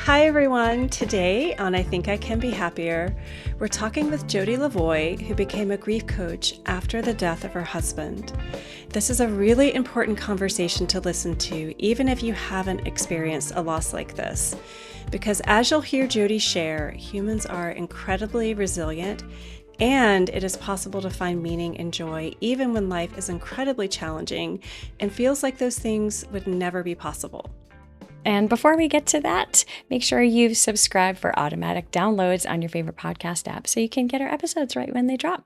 Hi everyone. Today on I Think I Can Be Happier, we're talking with Jody LaVoie, who became a grief coach after the death of her husband. This is a really important conversation to listen to, even if you haven't experienced a loss like this. Because as you'll hear Jody share, humans are incredibly resilient, and it is possible to find meaning and joy even when life is incredibly challenging and feels like those things would never be possible. And before we get to that, make sure you subscribe for automatic downloads on your favorite podcast app so you can get our episodes right when they drop.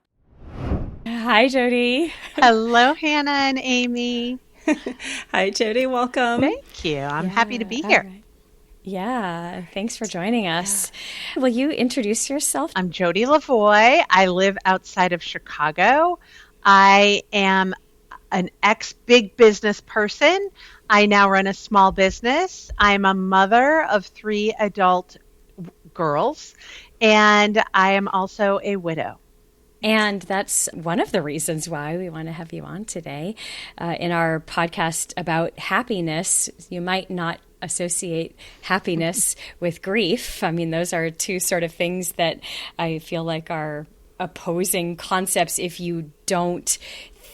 Hi, Jody. Hello, Hannah and Amy. Hi, Jody. Welcome. Thank you. I'm happy to be here. Right. Yeah, thanks for joining us. Will you introduce yourself? I'm Jody LaVoie. I live outside of Chicago. I am an ex-big business person. I now run a small business. I'm a mother of 3 adult girls, and I am also a widow. And that's one of the reasons why we want to have you on today. In our podcast about happiness, you might not associate happiness with grief. I mean, those are two sort of things that I feel like are opposing concepts if you don't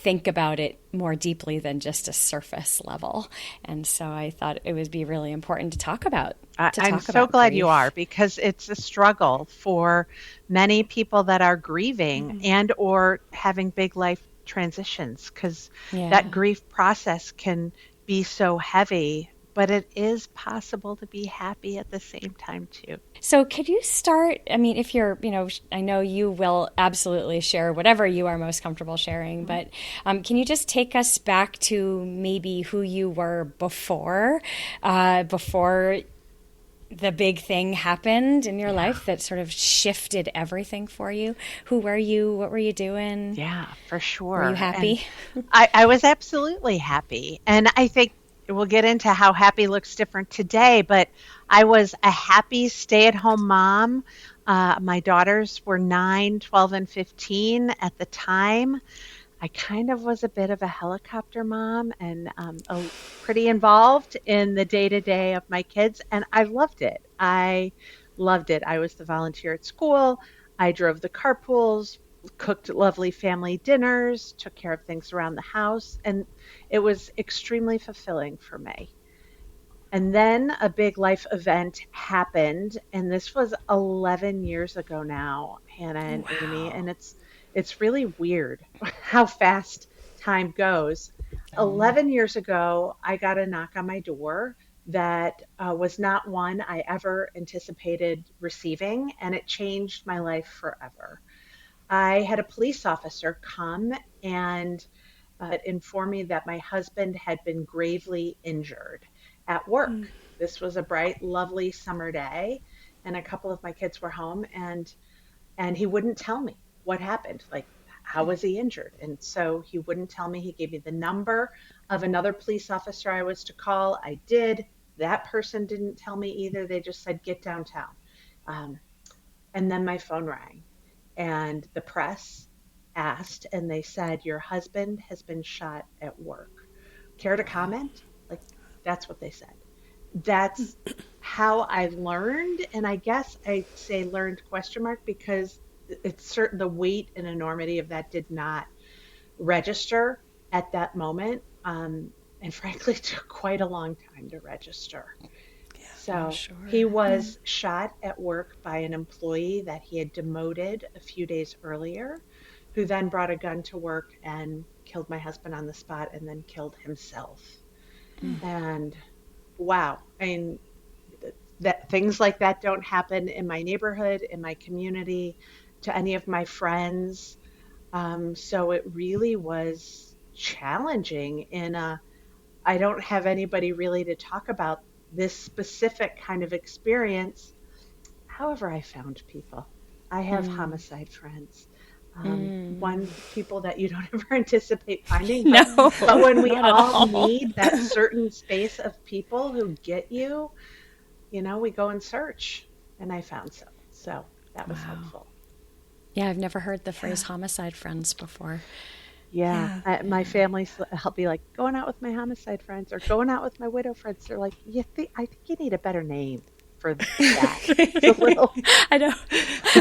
think about it more deeply than just a surface level. And so I thought it would be really important to talk about. I'm so glad you are, because it's a struggle for many people that are grieving and or having big life transitions, because that grief process can be so heavy, but it is possible to be happy at the same time too. So could you start, I mean, if you're, I know you will absolutely share whatever you are most comfortable sharing, but can you just take us back to maybe who you were before the big thing happened in your life that sort of shifted everything for you? Who were you? What were you doing? Yeah, for sure. Were you happy? I was absolutely happy. And I think we'll get into how happy looks different today, but I was a happy stay-at-home mom. My daughters were 9, 12, and 15 at the time. I kind of was a bit of a helicopter mom and pretty involved in the day-to-day of my kids, and I loved it. I was the volunteer at school. I drove the carpools, cooked lovely family dinners, took care of things around the house, and it was extremely fulfilling for me. And then a big life event happened, and this was 11 years ago now, Hannah and Amy, and it's really weird how fast time goes. 11 years ago, I got a knock on my door that was not one I ever anticipated receiving, and it changed my life forever. I had a police officer come and inform me that my husband had been gravely injured at work. This was a bright, lovely summer day, and a couple of my kids were home, and he wouldn't tell me what happened. Like, how was he injured? And so he wouldn't tell me. He gave me the number of another police officer I was to call. I did. That person didn't tell me either. They just said, get downtown. And then my phone rang, and the press asked, and they said, your husband has been shot at work. Care to comment? Like, that's what they said. That's how I learned. And I guess I say learned question mark, because it's certain the weight and enormity of that did not register at that moment. And frankly, it took quite a long time to register. So he was shot at work by an employee that he had demoted a few days earlier, who then brought a gun to work and killed my husband on the spot and then killed himself. And wow, I mean, that things like that don't happen in my neighborhood, in my community, to any of my friends. So it really was challenging I don't have anybody really to talk about this specific kind of experience. However, I found people. I have homicide friends. People that you don't ever anticipate finding. But when we all need that certain space of people who get you, we go and search. And I found some. So that was helpful. Yeah, I've never heard the phrase homicide friends before. Yeah. My family, I'll be like, going out with my homicide friends or going out with my widow friends. They're like, I think you need a better name. for that. It's a little. I know.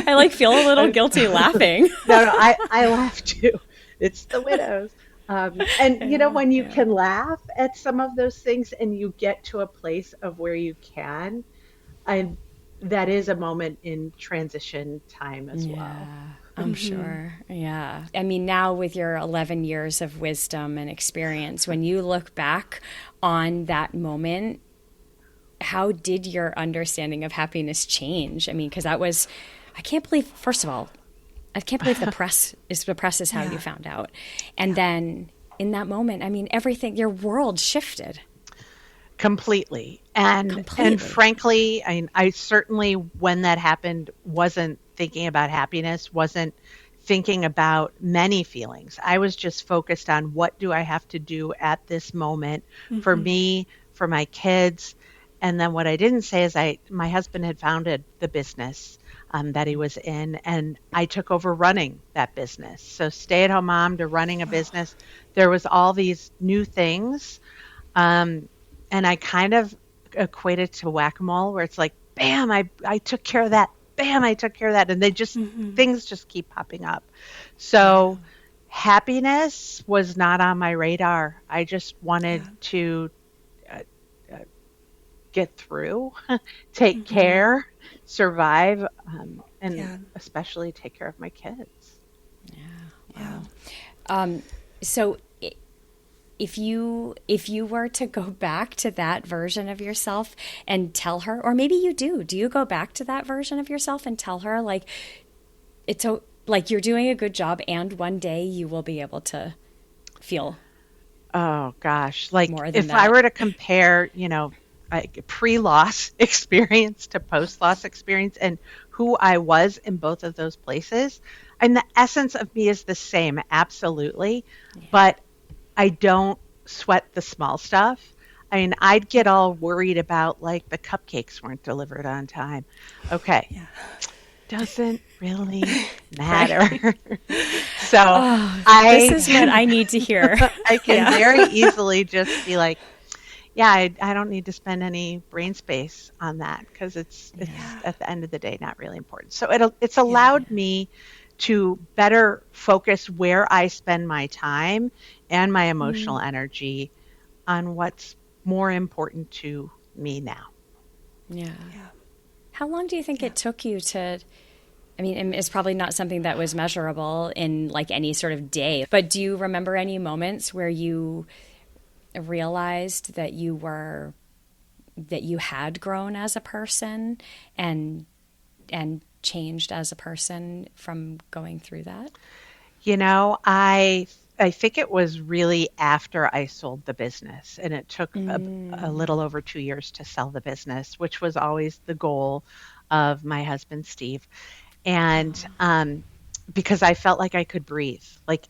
I like feel a little guilty laughing. No, I laugh too. It's the widows. And you know, when you can laugh at some of those things and you get to a place of where you can, and that is a moment in transition time as well. I'm sure. Yeah. I mean, now with your 11 years of wisdom and experience, when you look back on that moment, how did your understanding of happiness change? I mean, because that was, I can't believe, first of all, I can't believe the press is how you found out. And then in that moment, I mean, everything, your world shifted. Completely. And frankly, I certainly, when that happened, wasn't thinking about happiness, wasn't thinking about many feelings. I was just focused on what do I have to do at this moment for me, for my kids. And then what I didn't say is my husband had founded the business that he was in, and I took over running that business. So stay-at-home mom to running a business. There was all these new things. And I kind of equated to whack-a-mole, where it's like, bam, I took care of that. Bam, I took care of that. And they just, things just keep popping up. So happiness was not on my radar. I just wanted to get through, take care, survive, and especially take care of my kids. So if you were to go back to that version of yourself and tell her, or maybe you do you go back to that version of yourself and tell her, like, like you're doing a good job and one day you will be able to feel Oh gosh, like more than if that? I were to compare, pre-loss experience to post-loss experience and who I was in both of those places, and the essence of me is the same, absolutely. But I don't sweat the small stuff. I mean, I'd get all worried about, like, the cupcakes weren't delivered on time. Okay. Doesn't really matter. So this is what I need to hear. I can very easily just be like, I don't need to spend any brain space on that, because it's at the end of the day not really important. So it's allowed me to better focus where I spend my time and my emotional energy on what's more important to me now. How long do you think it took you to, I mean, it's probably not something that was measurable in like any sort of day, but do you remember any moments where you realized that you had grown as a person and changed as a person from going through that? I think it was really after I sold the business, and it took a little over 2 years to sell the business, which was always the goal of my husband, Steve. And because I felt like I could breathe, like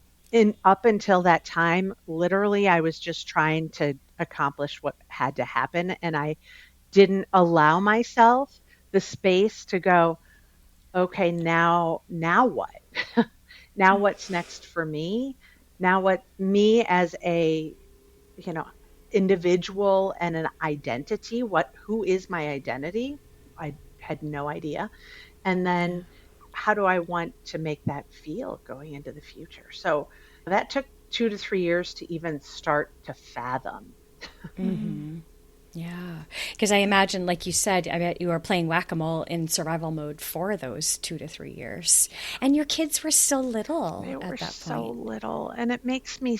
up until that time, literally, I was just trying to accomplish what had to happen. And I didn't allow myself the space to go, okay, now what? Now what's next for me? Now what me as a, individual and an identity, who is my identity? I had no idea. And then how do I want to make that feel going into the future? So that took 2 to 3 years to even start to fathom. Yeah, because I imagine, like you said, I bet you were playing whack-a-mole in survival mode for those 2 to 3 years, and your kids were still little They at were that point. so little, and it makes me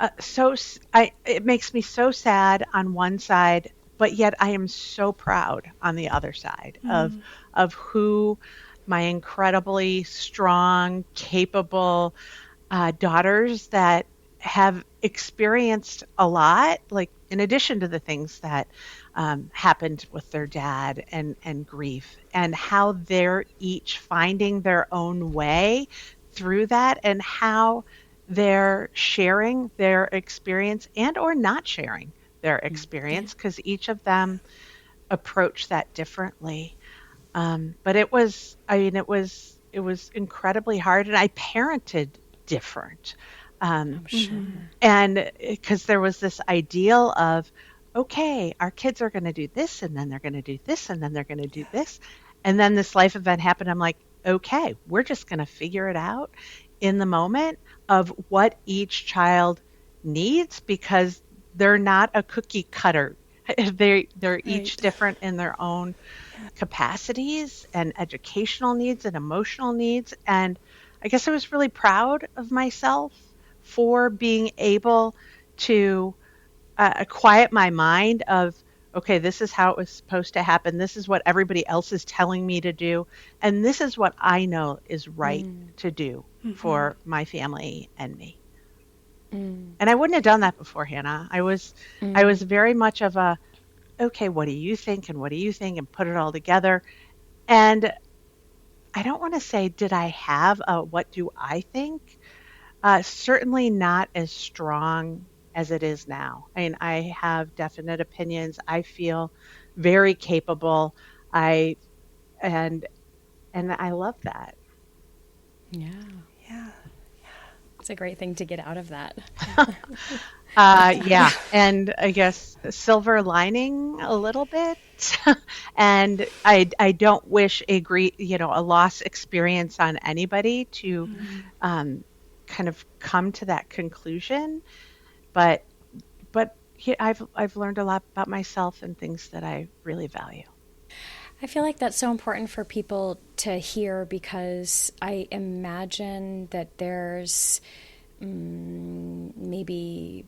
it makes me so sad on one side, but yet I am so proud on the other side of who my incredibly strong, capable daughters that have experienced a lot, like in addition to the things that happened with their dad and grief, and how they're each finding their own way through that, and how they're sharing their experience and or not sharing their experience, because each of them approach that differently. But it was incredibly hard, and I parented different. I'm sure. And because there was this ideal of, okay, our kids are going to do this, and then they're going to do this, and then they're going to do this. And then this life event happened. I'm like, okay, we're just going to figure it out in the moment of what each child needs, because they're not a cookie cutter. They're each Right. different in their own capacities and educational needs and emotional needs. And I guess I was really proud of myself for being able to quiet my mind of, okay, this is how it was supposed to happen. This is what everybody else is telling me to do. And this is what I know is right to do for my family and me. And I wouldn't have done that before, Hannah. I was very much of a, okay, what do you think? And what do you think? And put it all together. And I don't want to say, did I have a what do I think? Certainly not as strong as it is now. I mean, I have definite opinions. I feel very capable. I and and I love that. Yeah. Yeah. It's a great thing to get out of that. Yeah, and I guess silver lining a little bit. And I don't wish a loss experience on anybody to kind of come to that conclusion. But I've learned a lot about myself and things that I really value. I feel like that's so important for people to hear, because I imagine that there's maybe,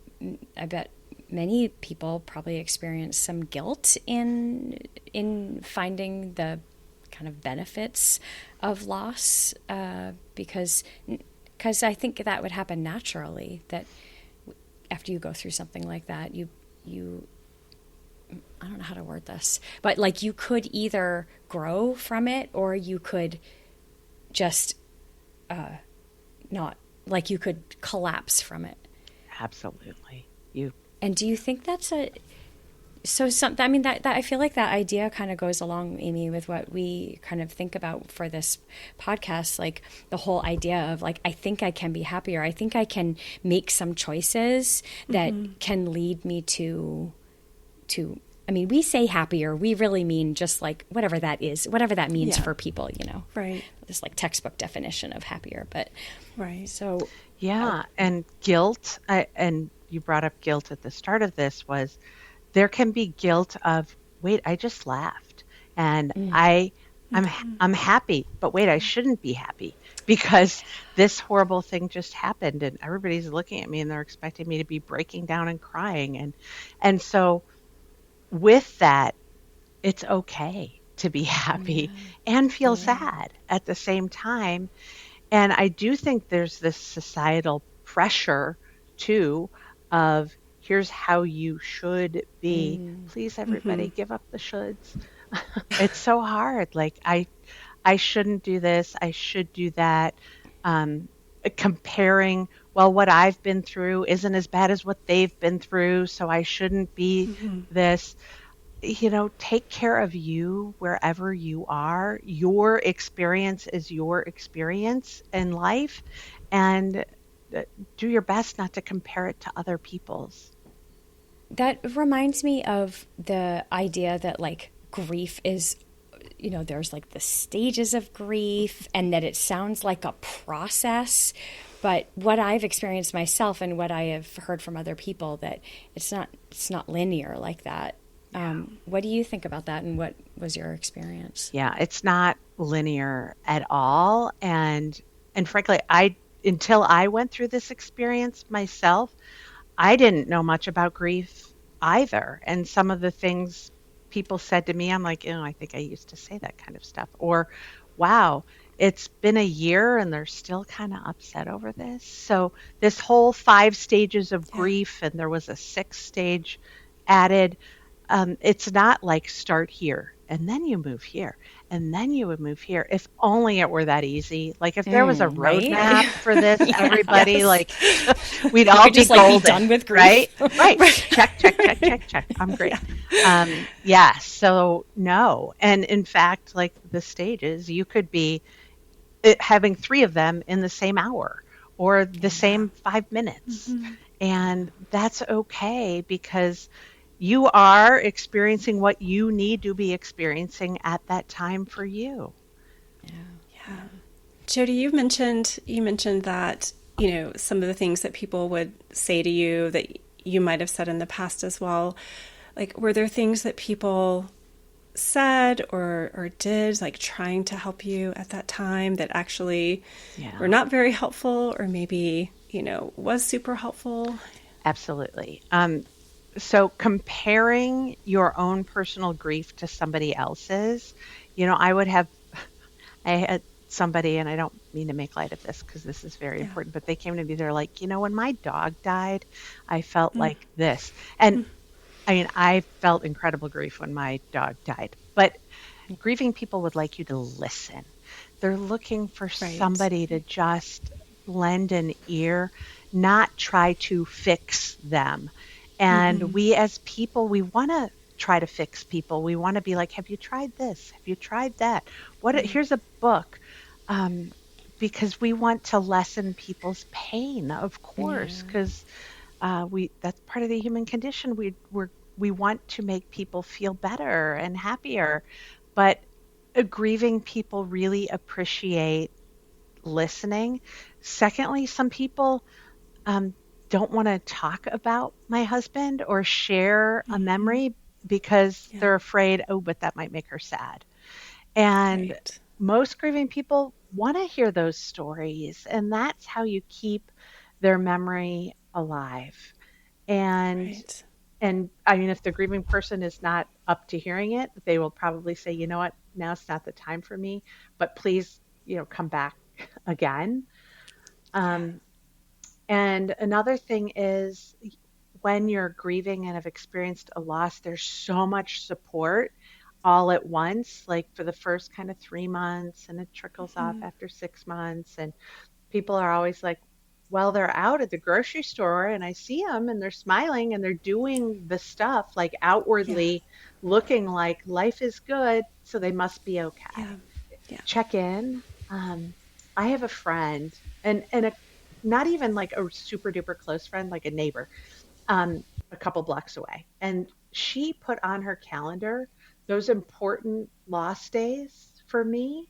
I bet many people probably experience some guilt in finding the kind of benefits of loss, because I think that would happen naturally, that after you go through something like that, you I don't know how to word this, but like you could either grow from it, or you could just not, like you could collapse from it. Absolutely. And do you think that's I mean, that I feel like that idea kind of goes along, Amy, with what we kind of think about for this podcast, like the whole idea of like, I think I can be happier. I think I can make some choices that can lead me to, I mean, we say happier, we really mean just like whatever that is, whatever that means for people, Right. this like textbook definition of happier. But Right. so, Yeah, and guilt, and you brought up guilt at the start of this, was there can be guilt of, wait, I just laughed, and I'm happy, but wait, I shouldn't be happy because this horrible thing just happened, and everybody's looking at me and they're expecting me to be breaking down and crying, and so with that, it's okay to be happy and feel sad at the same time. And I do think there's this societal pressure too of, here's how you should be. Please, everybody, give up the shoulds. It's so hard. Like I shouldn't do this. I should do that. Comparing, well, what I've been through isn't as bad as what they've been through, so I shouldn't be this. Take care of you wherever you are. Your experience is your experience in life, and do your best not to compare it to other people's. that reminds me of the idea that like grief is, there's like the stages of grief, and that it sounds like a process. But what I've experienced myself and what I have heard from other people, that it's not linear like that. What do you think about that, and what was your experience? Yeah, it's not linear at all. And frankly, until I went through this experience myself, I didn't know much about grief either. And some of the things people said to me, I'm like, I think I used to say that kind of stuff. Or, wow, it's been a year and they're still kind of upset over this. So this whole 5 stages of grief, and there was a 6th stage added. It's not like start here and then you move here and then you would move here. If only it were that easy. Like if there was a Right? roadmap for this, everybody, Yes. like we'd We all could be just like golden, be done with grief. right? Right. Check, check, check, check, check. I'm great. Yeah. So no. And in fact, like the stages, you could be having 3 of them in the same hour or the same 5 minutes. And that's okay, because you are experiencing what you need to be experiencing at that time for you. Yeah. Jody, you mentioned that, some of the things that people would say to you that you might have said in the past as well. Like, were there things that people said or did, like trying to help you at that time, that actually were not very helpful, or maybe, was super helpful? Absolutely. So comparing your own personal grief to somebody else's, I would have, I had somebody, and I don't mean to make light of this because this is very Yeah. important, but they came to me, they're like, when my dog died, I felt like this. And I mean, I felt incredible grief when my dog died, but grieving people would like you to listen. They're looking for Right. somebody to just lend an ear, not try to fix them. And we as people, we want to try to fix people. We want to be like, have you tried this? Have you tried that? Here's a book. Um, because we want to lessen people's pain, of course, Yeah. because that's part of the human condition. We want to make people feel better and happier, but grieving people really appreciate listening. Secondly, some people um, don't want to talk about my husband or share a memory because Yeah. they're afraid, oh, but that might make her sad. And Right. most grieving people want to hear those stories, and that's how you keep their memory alive. And Right. and I mean, if the grieving person is not up to hearing it, they will probably say, you know what, now's not the time for me, but please, come back again. Yeah. Um, and another thing is when you're grieving and have experienced a loss, there's so much support all at once, like for the first kind of 3 months, and it trickles off after 6 months. And people are always like, well, they're out at the grocery store and I see them and they're smiling and they're doing the stuff like Yeah. outwardly looking like life is good, so they must be Yeah. okay. Yeah. Check in. I have a friend, and not even like a super duper close friend, like a neighbor, a couple blocks away. And she put on her calendar those important lost days for me,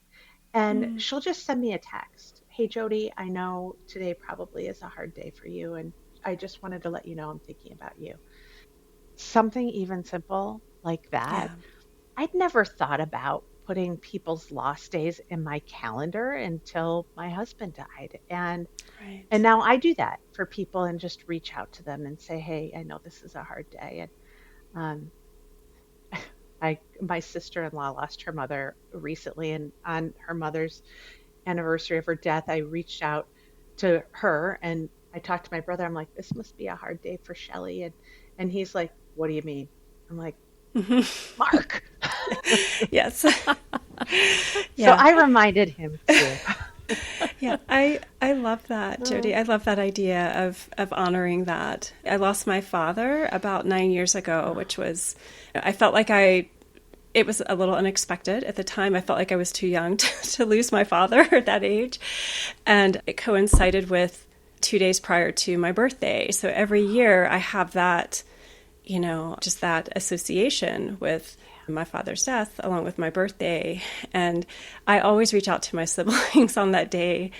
and she'll just send me a text. Hey, Jody, I know today probably is a hard day for you, and I just wanted to let you know I'm thinking about you. Something even simple like that. Yeah. I'd never thought about putting people's lost days in my calendar until my husband died. And Right. now I do that for people and just reach out to them and say, "Hey, I know this is a hard day." And my sister-in-law lost her mother recently, and on her mother's anniversary of her death, I reached out to her and I talked to my brother. I'm like, "This must be a hard day for Shelley." And he's like, "What do you mean?" I'm like, "Mark." Yes. So Yeah. I reminded him too. Yeah. I love that, Jody. I love that idea of honoring that. I lost my father about 9 years ago, which was, I felt like it was a little unexpected at the time. I felt like I was too young to lose my father at that age. And it coincided with 2 days prior to my birthday. So every year I have that, just that association with my father's death along with my birthday. And I always reach out to my siblings on that day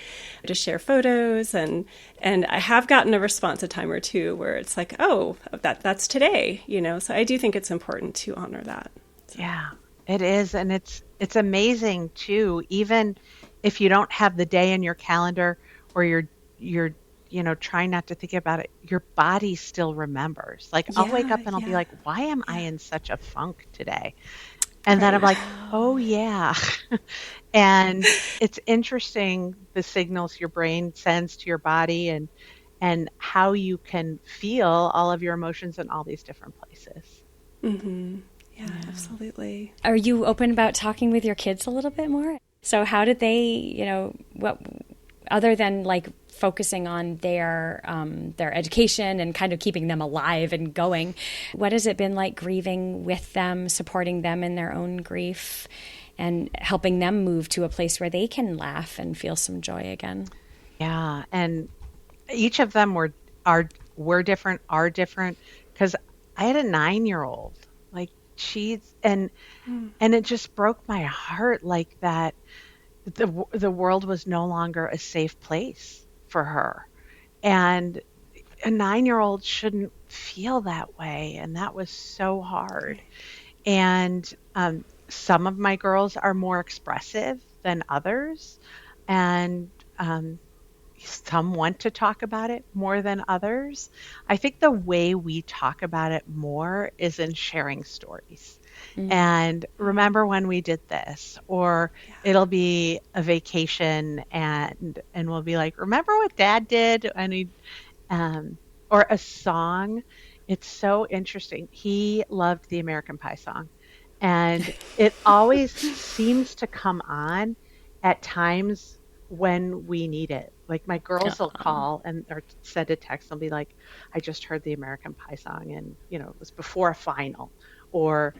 to share photos, and I have gotten a response a time or two where it's like, oh, that's today, So I do think it's important to honor that. So. Yeah, it is. And it's amazing too, even if you don't have the day in your calendar or you're trying not to think about it, your body still remembers. Like I'll wake up Yeah, and I'll be yeah, like, why am I yeah. in such a funk today? And then I'm Right. like, oh yeah. And it's interesting the signals your brain sends to your body and how you can feel all of your emotions in all these different places. Yeah, absolutely. Are you open about talking with your kids a little bit more? So how did they, what other than like focusing on their education and kind of keeping them alive and going, what has it been like grieving with them, supporting them in their own grief, and helping them move to a place where they can laugh and feel some joy again? Yeah, and each of them were different, are different because I had a 9-year-old. Like she's and it just broke my heart like that the world was no longer a safe place for her. And a 9-year-old shouldn't feel that way, and that was so hard. And some of my girls are more expressive than others, and some want to talk about it more than others. I think the way we talk about it more is in sharing stories. And remember when we did this, or it'll be a vacation and we'll be like, remember what dad did? And um, or a song. It's so interesting. He loved the American Pie song, and it always seems to come on at times when we need it. Like my girls will call and or send a text and be like, I just heard the American Pie song and it was before a final or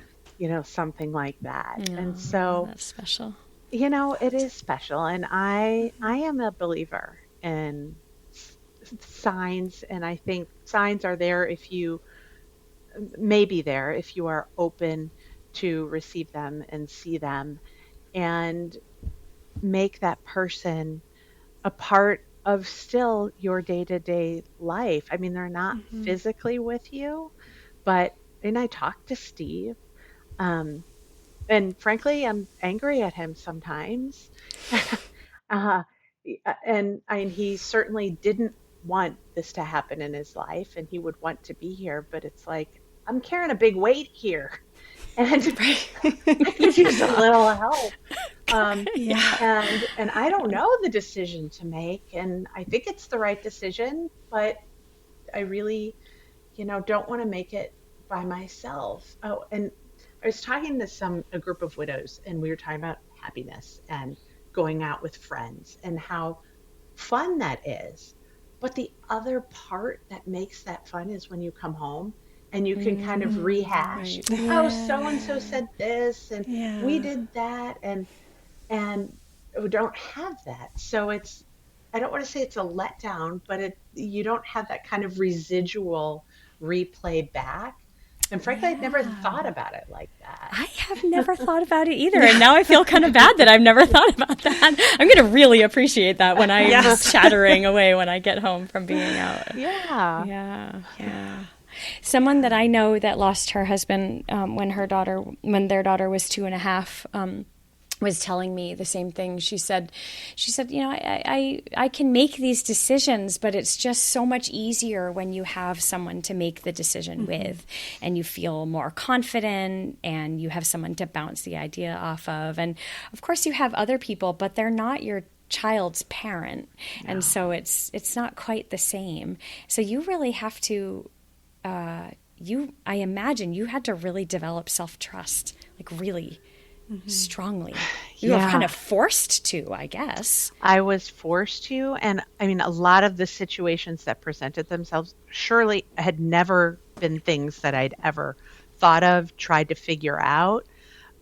something like that. And Oh, so, that's special. it is special. And I am a believer in signs, and I think signs are there if you may be there if you are open to receive them and see them and make that person a part of still your day-to-day life. I mean, they're not physically with you, but and I talk to Steve, um, and frankly, I'm angry at him sometimes. uh, and he certainly didn't want this to happen in his life, and he would want to be here. But it's like I'm carrying a big weight here, and I could use a little help. Um, Yeah. and I don't know the decision to make, and I think it's the right decision, but I really, don't want to make it by myself. Oh, and I was talking to a group of widows, and we were talking about happiness and going out with friends and how fun that is. But the other part that makes that fun is when you come home and you can kind of rehash, Right. oh, so and so Yeah. said this, and we Yeah. did that, and we don't have that. So I don't want to say it's a letdown, but you don't have that kind of residual replay back. And frankly, I'd never thought Yeah. about it like that. I have never thought about it either. And now I feel kind of bad that I've never thought about that. I'm going to really appreciate that when I'm Yes. chattering away when I get home from being out. Yeah. Yeah. Someone that I know that lost her husband when their daughter was 2.5, was telling me the same thing. She said, I can make these decisions, but it's just so much easier when you have someone to make the decision with, and you feel more confident, and you have someone to bounce the idea off of. And of course, you have other people, but they're not your child's parent, and so it's not quite the same. So you really have to. I imagine you had to really develop self-trust, like really strongly. You were kind Yeah. of forced to, I guess. I was forced to. And I mean, a lot of the situations that presented themselves surely had never been things that I'd ever thought of, tried to figure out.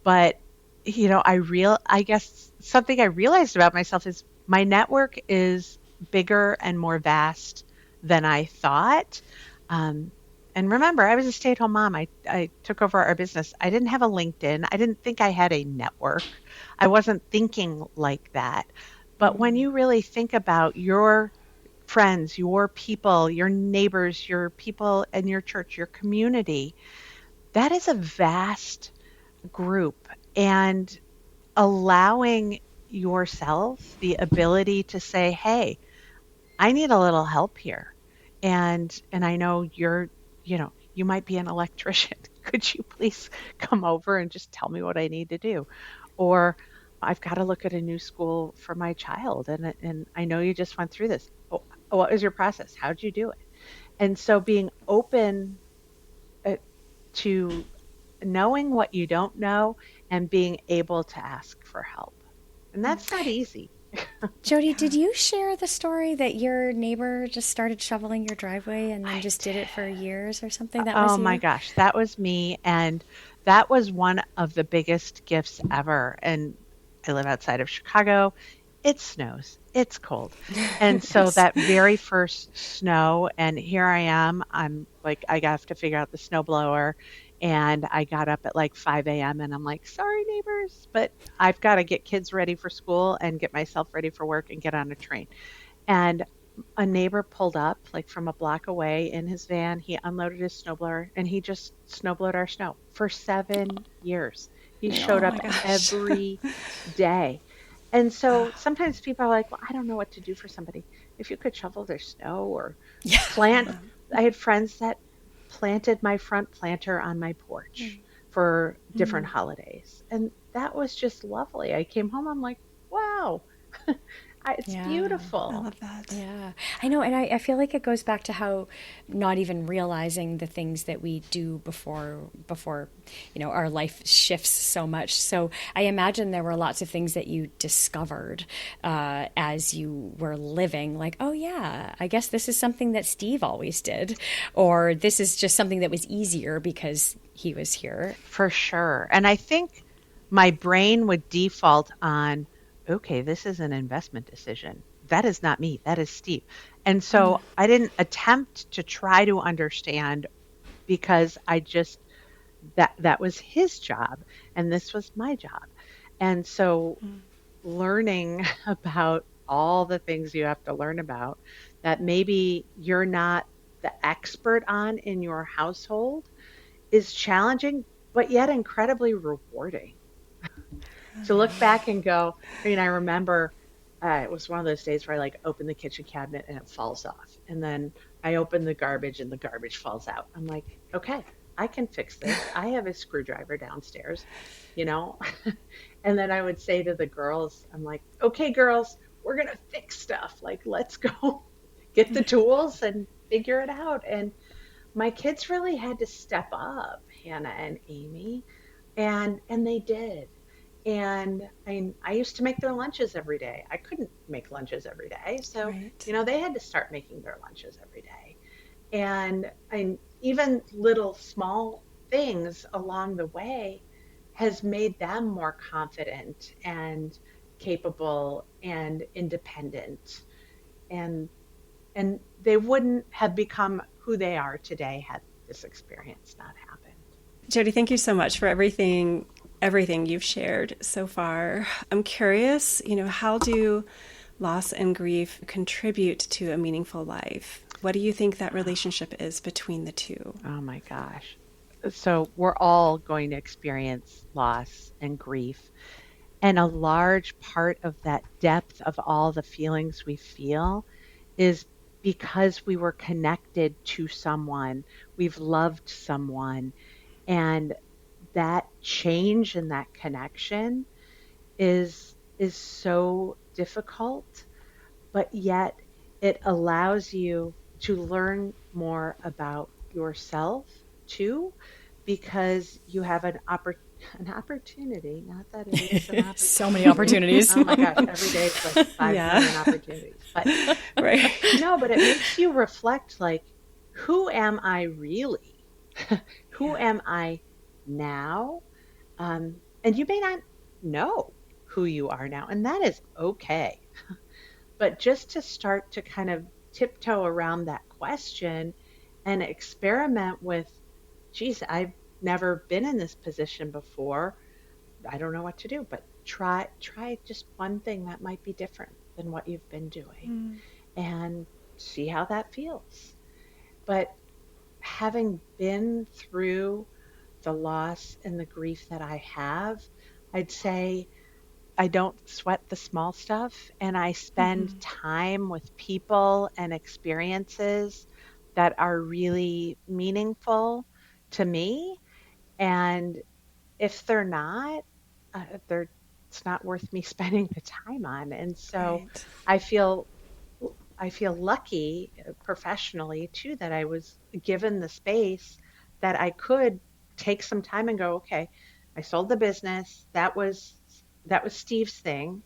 But, I guess something I realized about myself is my network is bigger and more vast than I thought. Um, and remember, I was a stay-at-home mom. I took over our business. I didn't have a LinkedIn. I didn't think I had a network. I wasn't thinking like that. But when you really think about your friends, your people, your neighbors, your people in your church, your community, that is a vast group. And allowing yourself the ability to say, hey, I need a little help here. And I know you might be an electrician. Could you please come over and just tell me what I need to do? Or I've got to look at a new school for my child, and I know you just went through this. Oh, what was your process? How'd you do it? And so being open uh, to knowing what you don't know and being able to ask for help. And that's not easy. Jody, did Yeah. you share the story that your neighbor just started shoveling your driveway and then I just did it for years or something? That Oh was my you? gosh, that was me. And that was one of the biggest gifts ever. And I live outside of Chicago. It snows. It's cold. And so that very first snow, and here I am, I'm like, I have to figure out the snow blower. And I got up at like 5 a.m. and I'm like, sorry, neighbors, but I've got to get kids ready for school and get myself ready for work and get on a train. And a neighbor pulled up like from a block away in his van. He unloaded his snowblower and he just snowblowed our snow for 7 years. He showed Oh up my gosh. every day. And so sometimes people are like, well, I don't know what to do for somebody. If you could shovel their snow or Yeah. plant, I had friends that planted my front planter on my porch for different Mm. holidays. And that was just lovely. I came home, I'm like, wow, it's Yeah. I beautiful. love that. Yeah, I know. And I feel like it goes back to how not even realizing the things that we do before, our life shifts so much. So I imagine there were lots of things that you discovered as you were living, like, oh, yeah, I guess this is something that Steve always did, or this is just something that was easier because he was here. For sure. And I think my brain would default on, okay, this is an investment decision. That is not me. That is Steve. And so I didn't attempt to try to understand because I just that was his job and this was my job. And so learning about all the things you have to learn about that maybe you're not the expert on in your household is challenging, but yet incredibly rewarding. To look back and go, I mean, I remember it was one of those days where I like open the kitchen cabinet and it falls off. And then I open the garbage and the garbage falls out. I'm like, okay, I can fix this. I have a screwdriver downstairs, you know? And then I would say to the girls, I'm like, okay, girls, we're going to fix stuff. Like, let's go get the tools and figure it out. And my kids really had to step up, Hannah and Amy, and they did. And I used to make their lunches every day. I couldn't make lunches every day, so Right. they had to start making their lunches every day. And even little small things along the way has made them more confident and capable and independent. And and they wouldn't have become who they are today had this experience not happened. Jody, thank you so much for everything you've shared so far. I'm curious, how do loss and grief contribute to a meaningful life? What do you think that relationship is between the two? Oh my gosh. So we're all going to experience loss and grief. And a large part of that depth of all the feelings we feel is because we were connected to someone, we've loved someone, and that change and that connection is so difficult, but yet it allows you to learn more about yourself too, because you have an opportunity, not that it is an So many opportunity. opportunities. Oh my gosh, every day it's like 5 million Yeah. opportunities. But Right. no, but it makes you reflect like, who am I really? Who Yeah. am I now? And you may not know who you are now, and that is okay. But just to start to kind of tiptoe around that question and experiment with, geez, I've never been in this position before. I don't know what to do, but try just one thing that might be different than what you've been doing Mm. and see how that feels. But having been through the loss and the grief that I have, I'd say I don't sweat the small stuff and I spend Hmm. time with people and experiences that are really meaningful to me. And if they're not, they're it's not worth me spending the time on. And so Right. I feel I feel lucky professionally too that I was given the space that I could take some time and go, okay, I sold the business. That was Steve's thing.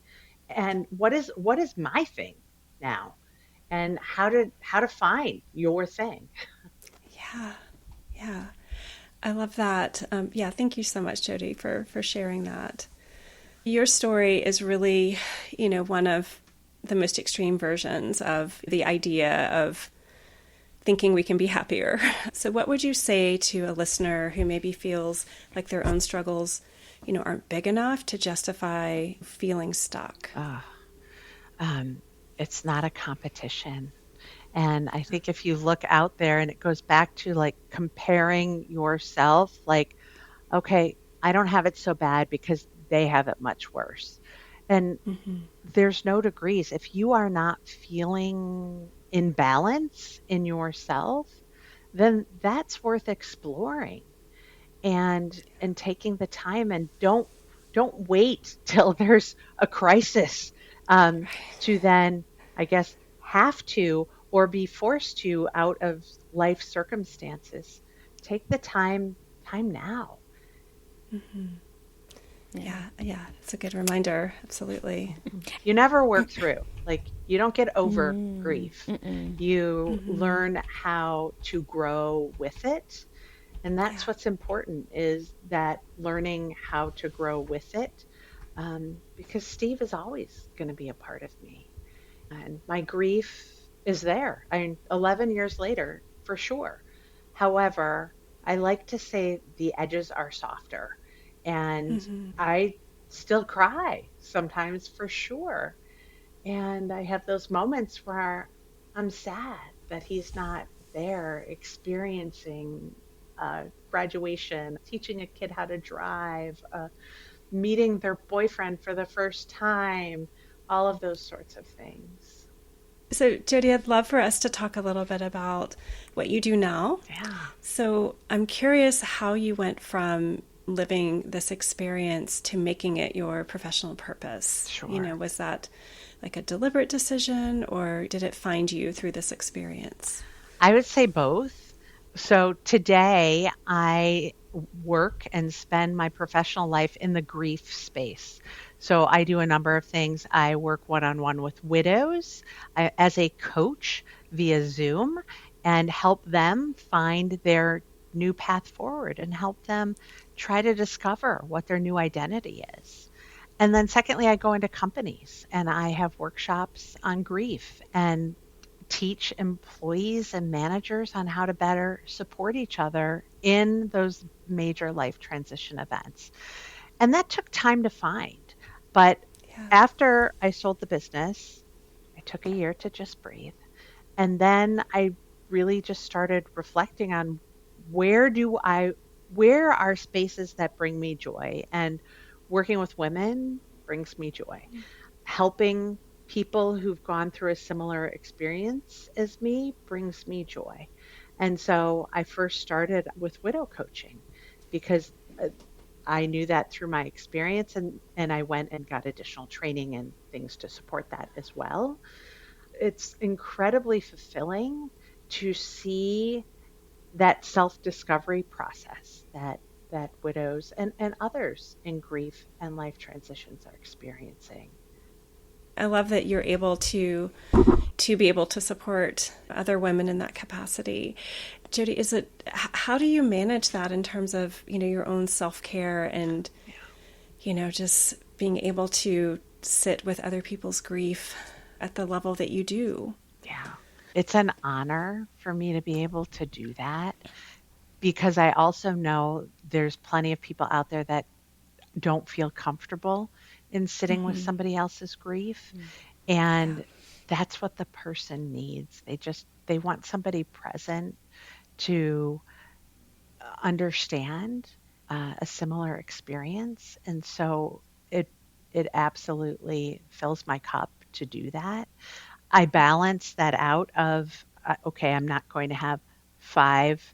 And what is my thing now? And how to find your thing. Yeah. Yeah. I love that. Yeah. Thank you so much, Jody, for sharing that. Your story is really, one of the most extreme versions of the idea of thinking we can be happier. So what would you say to a listener who maybe feels like their own struggles, aren't big enough to justify feeling stuck? It's not a competition. And I think if you look out there, and it goes back to like comparing yourself, like, okay, I don't have it so bad because they have it much worse. And there's no degrees. If you are not feeling in balance in yourself, then that's worth exploring and taking the time, and don't wait till there's a crisis to then, I guess, have to or be forced to out of life circumstances. Take the time now. Yeah, it's a good reminder. Absolutely. You never work through. Like, you don't get over grief. You learn how to grow with it. And that's what's important, is that learning how to grow with it. Because Steve is always going to be a part of me. And my grief is there. 11 years later, for sure. However, I like to say the edges are softer. And I still cry sometimes, for sure. And I have those moments where I'm sad that he's not there experiencing graduation, teaching a kid how to drive, meeting their boyfriend for the first time, all of those sorts of things. So, Jody, I'd love for us to talk a little bit about what you do now. Yeah. So I'm curious how you went from living this experience to making it your professional purpose. Sure. Was that like a deliberate decision, or did it find you through this experience? I would say both. So today I work and spend my professional life in the grief space. So I do a number of things. I work one-on-one with widows as a coach via Zoom, and help them find their new path forward and help them try to discover what their new identity is. And then secondly, I go into companies and I have workshops on grief and teach employees and managers on how to better support each other in those major life transition events. And that took time to find. But after I sold the business, I took a year to just breathe. And then I really just started reflecting on where are spaces that bring me joy. And working with women brings me joy. Helping people who've gone through a similar experience as me brings me joy. And so I first started with widow coaching because I knew that through my experience, and I went and got additional training and things to support that as well. It's incredibly fulfilling to see that self-discovery process that widows and others in grief and life transitions are experiencing. I love that you're able to be able to support other women in that capacity. Jody, how do you manage that in terms of, your own self-care and, just being able to sit with other people's grief at the level that you do? Yeah. It's an honor for me to be able to do that, because I also know there's plenty of people out there that don't feel comfortable in sitting with somebody else's grief. And that's what the person needs. They want somebody present to understand a similar experience. And so it absolutely fills my cup to do that. I balance that out of, okay, I'm not going to have 5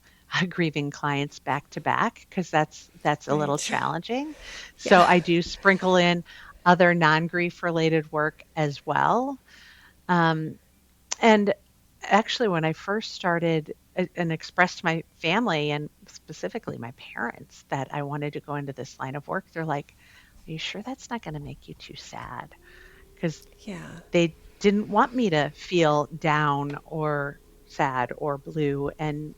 grieving clients back to back, because that's a little challenging. So I do sprinkle in other non-grief related work as well. And actually, when I first started and expressed to my family, and specifically my parents, that I wanted to go into this line of work, they're like, "Are you sure that's not going to make you too sad?" Because they didn't want me to feel down or sad or blue, and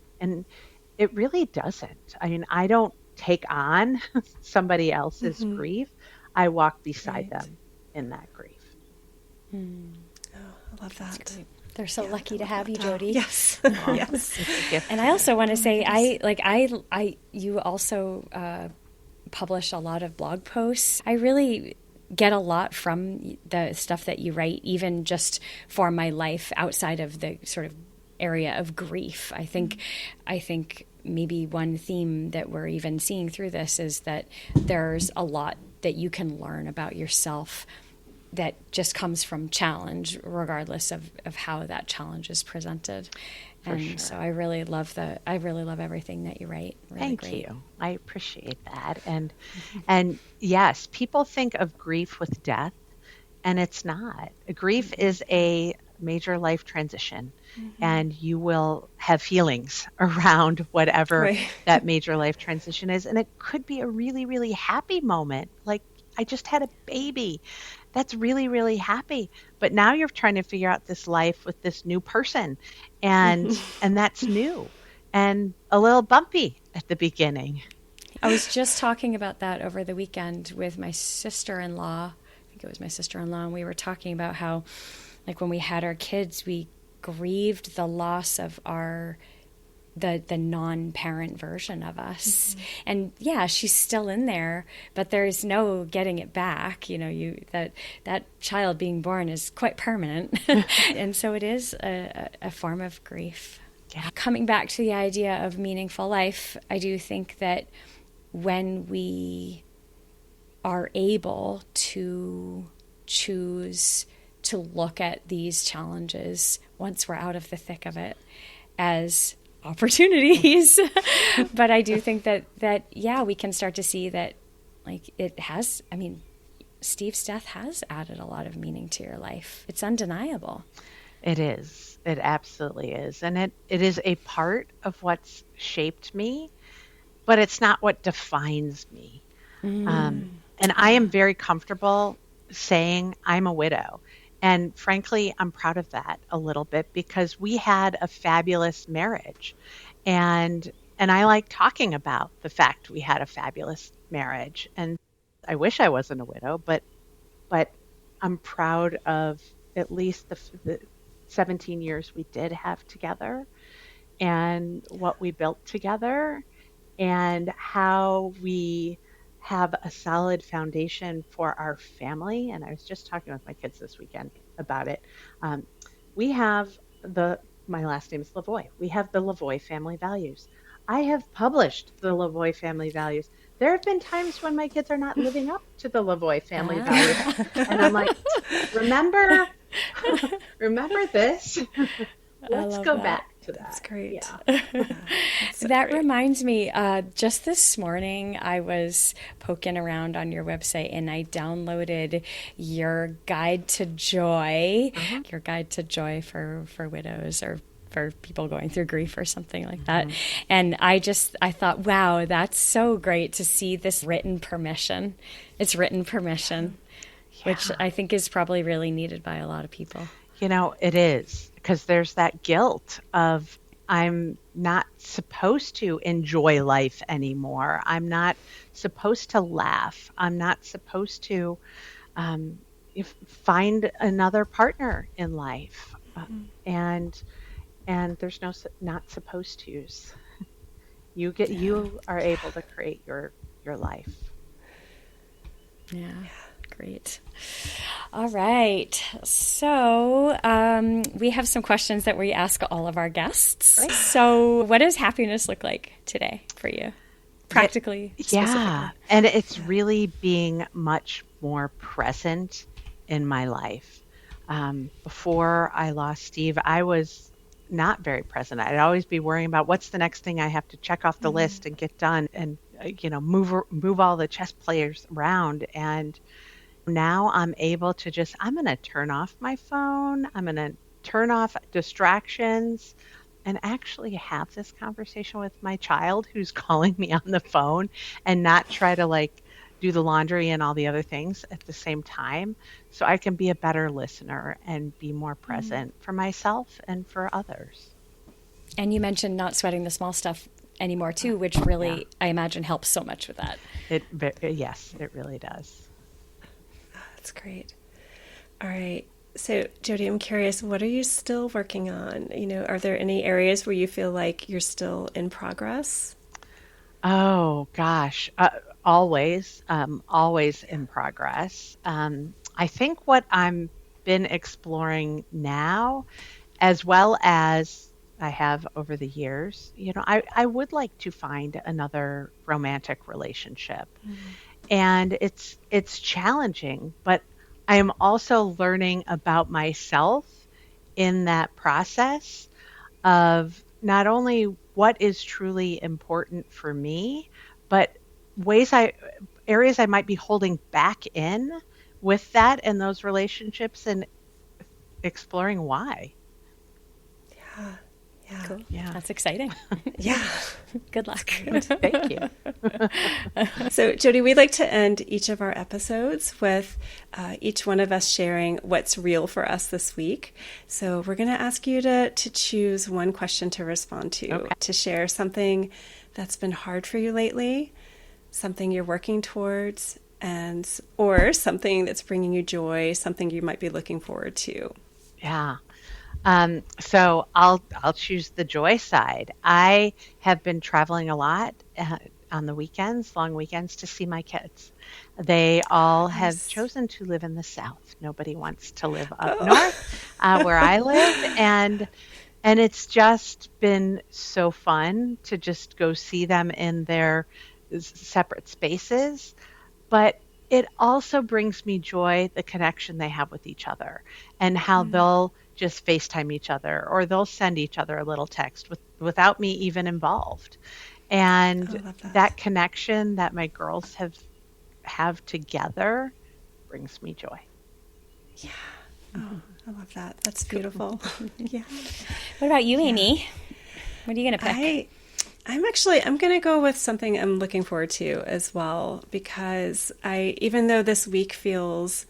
it really doesn't. I mean, I don't take on somebody else's grief. I walk beside them in that grief. love that. They're so lucky to have you, Jody. Yes. Yes. And I also want to say, you also publish a lot of blog posts. I really get a lot from the stuff that you write, even just for my life outside of the sort of area of grief. I think maybe one theme that we're even seeing through this is that there's a lot that you can learn about yourself that just comes from challenge, regardless of how that challenge is presented. So I really love everything that you write. Really Thank great. you. I appreciate that. And yes, people think of grief with death, and it's not. Grief is a major life transition, and you will have feelings around whatever that major life transition is. And it could be a really, really happy moment. Like, I just had a baby. That's really, really happy. But now you're trying to figure out this life with this new person, and that's new and a little bumpy at the beginning. I was just talking about that over the weekend with my sister-in-law. I think it was my sister-in-law, and we were talking about how, like, when we had our kids, we grieved the loss of the non-parent version of us. And yeah, she's still in there, but there's no getting it back. That child being born is quite permanent. And so it is a form of grief. Yeah. Coming back to the idea of meaningful life, I do think that when we are able to choose to look at these challenges once we're out of the thick of it as opportunities. But I do think that we can start to see that, like, Steve's death has added a lot of meaning to your life. It's undeniable. It is. It absolutely is. And it is a part of what's shaped me, but it's not what defines me. And I am very comfortable saying I'm a widow. And frankly, I'm proud of that a little bit, because we had a fabulous marriage. And I like talking about the fact we had a fabulous marriage. And I wish I wasn't a widow, but I'm proud of at least the 17 years we did have together, and what we built together, and how we have a solid foundation for our family. And I was just talking with my kids this weekend about it. We have my last name is LaVoie. We have the LaVoie family values. I have published the LaVoie family values. There have been times when my kids are not living up to the LaVoie family values. And I'm like, remember this? Let's go back to that. That's great. Yeah. That reminds me, just this morning I was poking around on your website and I downloaded your guide to joy, your guide to joy for widows or for people going through grief or something like that. And I thought, wow, that's so great to see this written permission. It's written permission, which I think is probably really needed by a lot of people. It is, because there's that guilt of, I'm not supposed to enjoy life anymore. I'm not supposed to laugh. I'm not supposed to find another partner in life. And there's not supposed to's. You are able to create your life. Yeah. Great. All right. So we have some questions that we ask all of our guests. Great. So what does happiness look like today for you? Practically, specifically. And it's really being much more present in my life. Before I lost Steve, I was not very present. I'd always be worrying about what's the next thing I have to check off the list and get done, and move all the chess players around. And now I'm able to I'm going to turn off my phone. I'm going to turn off distractions and actually have this conversation with my child who's calling me on the phone, and not try to do the laundry and all the other things at the same time, so I can be a better listener and be more present for myself and for others. And you mentioned not sweating the small stuff anymore too, which really, I imagine, helps so much with that. Yes, it really does. That's great. All right. So, Jody, I'm curious, what are you still working on? Are there any areas where you feel like you're still in progress? Oh gosh, always in progress. I think what I'm been exploring now, as well as I have over the years, I would like to find another romantic relationship. Mm. And it's challenging, but I am also learning about myself in that process of not only what is truly important for me, but ways I areas I might be holding back in with that and those relationships and exploring why. Yeah, yeah, Cool. Yeah. That's exciting. yeah. Good luck. Thank you. So, Jody, we like to end each of our episodes with each one of us sharing what's real for us this week. So, we're going to ask you to choose one question to respond Okay. to share something that's been hard for you lately, something you're working towards, and or something that's bringing you joy, something you might be looking forward to. Yeah. So I'll choose the joy side. I have been traveling a lot on the weekends, long weekends, to see my kids. They all have Nice. chosen to live in the South. Nobody wants to live up Oh. north, where I live, and it's just been so fun to just go see them in their separate spaces. But it also brings me joy, the connection they have with each other and how Mm, they'll just FaceTime each other or they'll send each other a little text without me even involved. I And love that. that connection that my girls have together brings me joy. Yeah. Oh, I love that. That's beautiful. Yeah. What about you, Yeah. Amy? What are you going to pick? I'm going to go with something I'm looking forward to as well because even though this week feels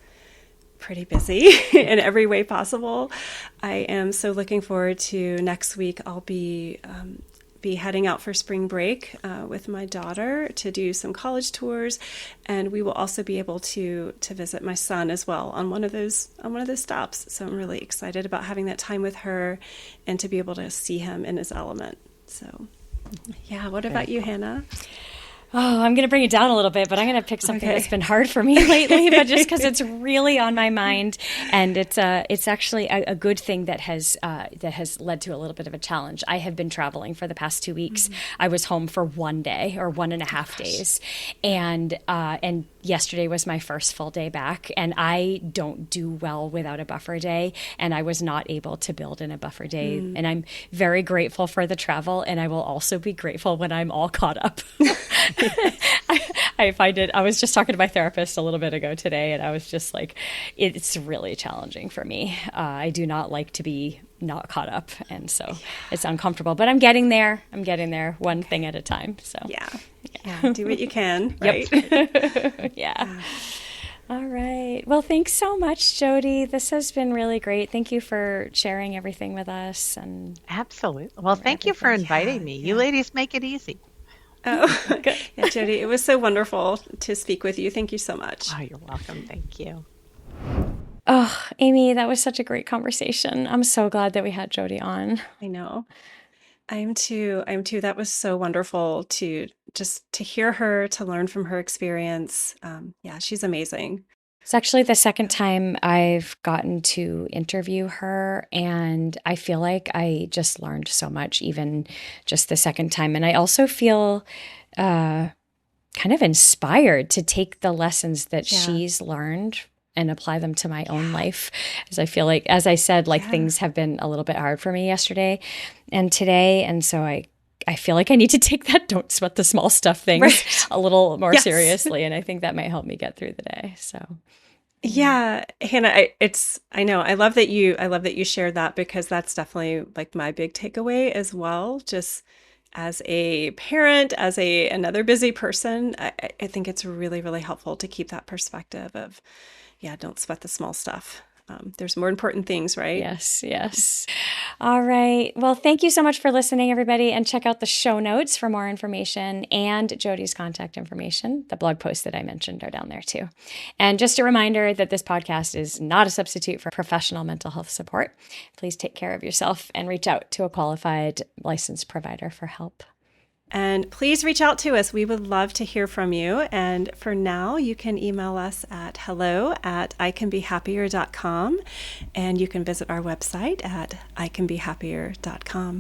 pretty busy in every way possible, I am so looking forward to next week. I'll be heading out for spring break with my daughter to do some college tours, and we will also be able to visit my son as well on one of those stops. So I'm really excited about having that time with her and to be able to see him in his element. So yeah, what Very about you, cool. Hannah? Oh, I'm going to bring it down a little bit, but I'm going to pick something Okay. that's been hard for me lately, but just because it's really on my mind, and it's actually a good thing that has led to a little bit of a challenge. I have been traveling for the past 2 weeks. I was home for 1 day or 1.5 days, and yesterday was my first full day back, and I don't do well without a buffer day, and I was not able to build in a buffer day, and I'm very grateful for the travel, and I will also be grateful when I'm all caught up. I find it, I was just talking to my therapist a little bit ago today, and I was just like, it's really challenging for me. I do not like to be not caught up, and so it's uncomfortable, but I'm getting there. I'm getting there one thing at a time. So, Yeah. Yeah. Do what you can, right? yeah. All right. Well, thanks so much, Jody. This has been really great. Thank you for sharing everything with us and Absolutely. Well, thank you for everything. inviting Yeah. me. You Yeah. ladies make it easy. Oh, Good. yeah, Jody, it was so wonderful to speak with you. Thank you so much. Oh, you're welcome. Thank you. Oh, Amy, that was such a great conversation. I'm so glad that we had Jody on. I know. I am too. I am too. That was so wonderful to just to hear her, to learn from her experience. Yeah, she's amazing. It's actually the second time I've gotten to interview her, and I feel like I just learned so much, even just the second time. And I also feel kind of inspired to take the lessons that Yeah. she's learned and apply them to my own life. As I feel like, as I said, like Yeah. things have been a little bit hard for me yesterday and today. And so I feel like I need to take that don't sweat the small stuff things Right. a little more Yes. seriously. And I think that might help me get through the day. So. Yeah, Hannah, I know. I love that you shared that because that's definitely like my big takeaway as well. Just as a parent, as another busy person, I think it's really, really helpful to keep that perspective of, yeah, don't sweat the small stuff. There's more important things, right? Yes, yes. All right. Well, thank you so much for listening, everybody. And check out the show notes for more information and Jody's contact information. The blog posts that I mentioned are down there too. And just a reminder that this podcast is not a substitute for professional mental health support. Please take care of yourself and reach out to a qualified licensed provider for help. And please reach out to us. We would love to hear from you. And for now, you can email us at hello@icanbehappier.com. And you can visit our website at icanbehappier.com.